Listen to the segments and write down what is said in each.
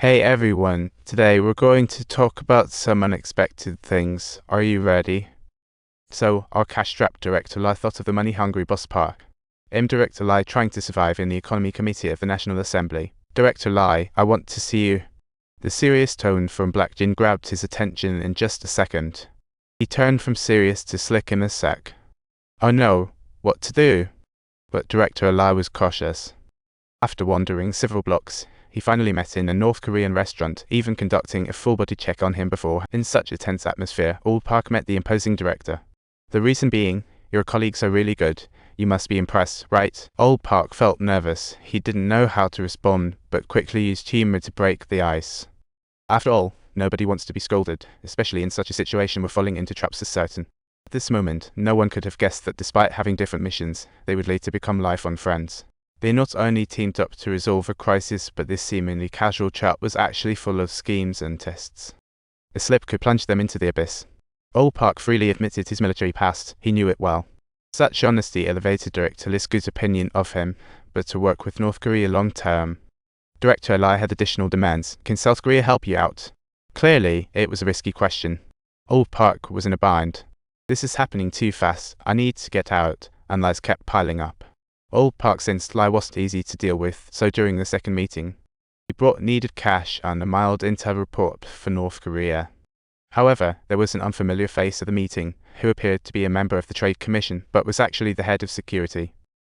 Hey everyone, today we're going to talk about some unexpected things. Are you ready? So, our cash-strapped director Lai thought of the money-hungry boss Park. Director Lai trying to survive in the Economy Committee of the National Assembly. Director Lai, I want to see you. The serious tone from Black Jin grabbed his attention in just a second. He turned from serious to slick in a sec. Oh no, what to do? But Director Lai was cautious. After wandering several blocks, he finally met in a North Korean restaurant, even conducting a full-body check on him before. In such a tense atmosphere, Old Park met the imposing director. The reason being, your colleagues are really good. You must be impressed, right? Old Park felt nervous. He didn't know how to respond, but quickly used humor to break the ice. After all, nobody wants to be scolded, especially in such a situation where falling into traps is certain. At this moment, no one could have guessed that despite having different missions, they would later become lifelong friends. They not only teamed up to resolve a crisis, but this seemingly casual chat was actually full of schemes and tests. A slip could plunge them into the abyss. Old Park freely admitted his military past. He knew it well. Such honesty elevated Director Li's good opinion of him, but to work with North Korea long term. Director Li had additional demands. Can South Korea help you out? Clearly, it was a risky question. Old Park was in a bind. This is happening too fast. I need to get out, and lies kept piling up. Old Park sensed Lai wasn't easy to deal with, so during the second meeting, he brought needed cash and a mild intel report for North Korea. However, there was an unfamiliar face at the meeting, who appeared to be a member of the Trade Commission, but was actually the head of security.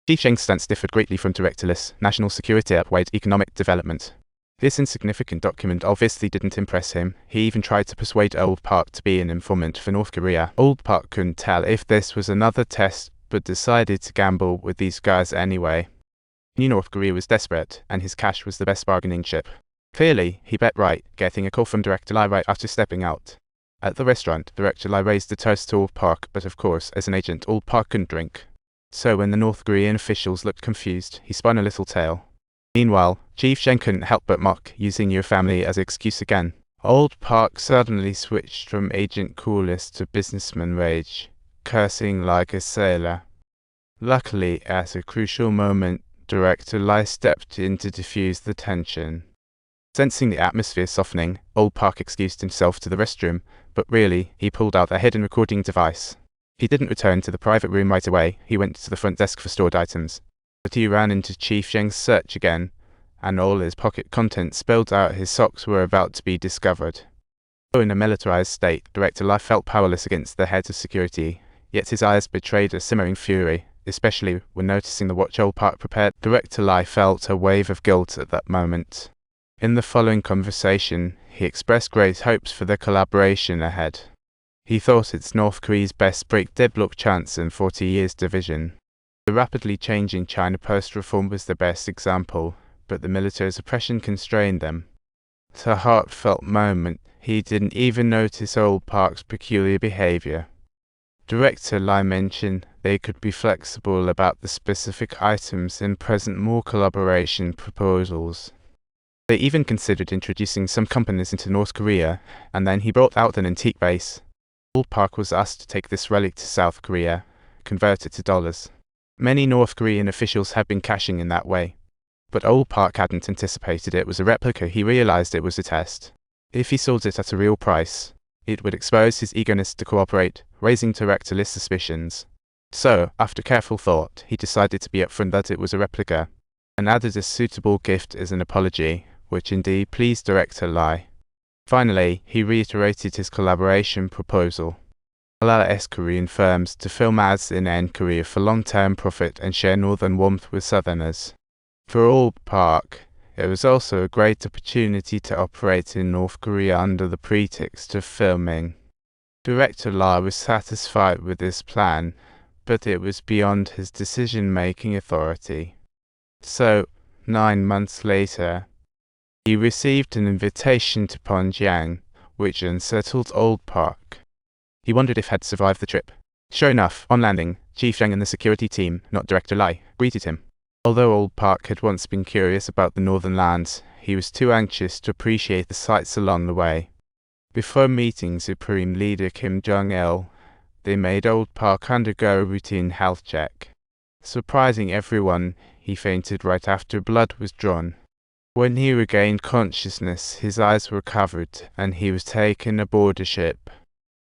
Chief Cheng's stance differed greatly from Director Li's. National security outweighed economic development. This insignificant document obviously didn't impress him. He even tried to persuade Old Park to be an informant for North Korea. Old Park couldn't tell if this was another test, but decided to gamble with these guys anyway. He knew North Korea was desperate, and his cash was the best bargaining chip. Clearly, he bet right, getting a call from Director Lai right after stepping out. At the restaurant, Director Lai raised a toast to Old Park, but of course, as an agent, Old Park couldn't drink. So when the North Korean officials looked confused, he spun a little tale. Meanwhile, Chief Cheng couldn't help but mock, using your family as an excuse again. Old Park suddenly switched from agent coolness to businessman rage, cursing like a sailor. Luckily, at a crucial moment, Director Lai stepped in to diffuse the tension. Sensing the atmosphere softening, Old Park excused himself to the restroom, but really, he pulled out a hidden recording device. He didn't return to the private room right away. He went to the front desk for stored items. But he ran into Chief Cheng's search again, and all his pocket contents spelled out his socks were about to be discovered. Though in a militarized state, Director Lai felt powerless against the head of security, yet his eyes betrayed a simmering fury, especially when noticing the watch Old Park prepared. Director Lai felt a wave of guilt at that moment. In the following conversation, he expressed great hopes for the collaboration ahead. He thought it's North Korea's best break-deadlock chance in 40 years' division. The rapidly changing China post-reform was the best example, but the military's oppression constrained them. At a heartfelt moment, he didn't even notice Old Park's peculiar behavior. Director Lai mentioned they could be flexible about the specific items and present more collaboration proposals. They even considered introducing some companies into North Korea, and then he brought out an antique vase. Old Park was asked to take this relic to South Korea, convert it to dollars. Many North Korean officials have been cashing in that way. But Old Park hadn't anticipated it was a replica. He realized it was a test. If he sold it at a real price, it would expose his eagerness to cooperate, raising Director Li's suspicions. So, after careful thought, he decided to be upfront that it was a replica, and added a suitable gift as an apology, which indeed pleased Director Lai. Finally, he reiterated his collaboration proposal. Allow Korean firms to film ads in Korea for long-term profit and share northern warmth with southerners. For Old Park, it was also a great opportunity to operate in North Korea under the pretext of filming. Director Lai was satisfied with this plan, but it was beyond his decision-making authority. So, 9 months later, he received an invitation to Pyongyang, which unsettled Old Park. He wondered if he'd survived the trip. Sure enough, on landing, Chief Cheng and the security team, not Director Lai, greeted him. Although Old Park had once been curious about the northern lands, he was too anxious to appreciate the sights along the way. Before meeting Supreme Leader Kim Jong-il, they made Old Park undergo a routine health check. Surprising everyone, he fainted right after blood was drawn. When he regained consciousness, his eyes were covered, and he was taken aboard a ship.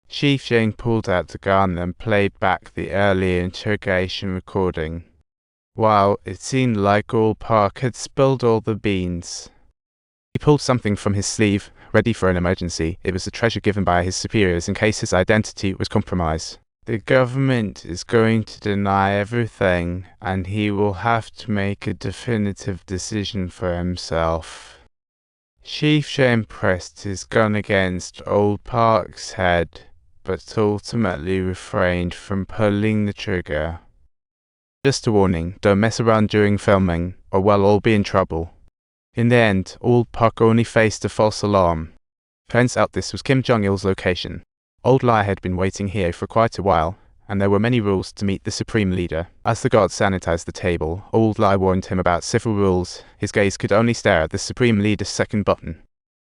Chief Jane pulled out the gun and played back the earlier interrogation recording. Wow, it seemed like All Park had spilled all the beans. He pulled something from his sleeve, ready for an emergency. It was a treasure given by his superiors in case his identity was compromised. The government is going to deny everything, and he will have to make a definitive decision for himself. Chief Jane pressed his gun against Old Park's head, but ultimately refrained from pulling the trigger. Just a warning, don't mess around during filming, or we'll all be in trouble. In the end, Old Park only faced a false alarm. Turns out this was Kim Jong-il's location. Old Lai had been waiting here for quite a while, and there were many rules to meet the Supreme Leader. As the guards sanitized the table, Old Lai warned him about several rules. His gaze could only stare at the Supreme Leader's second button.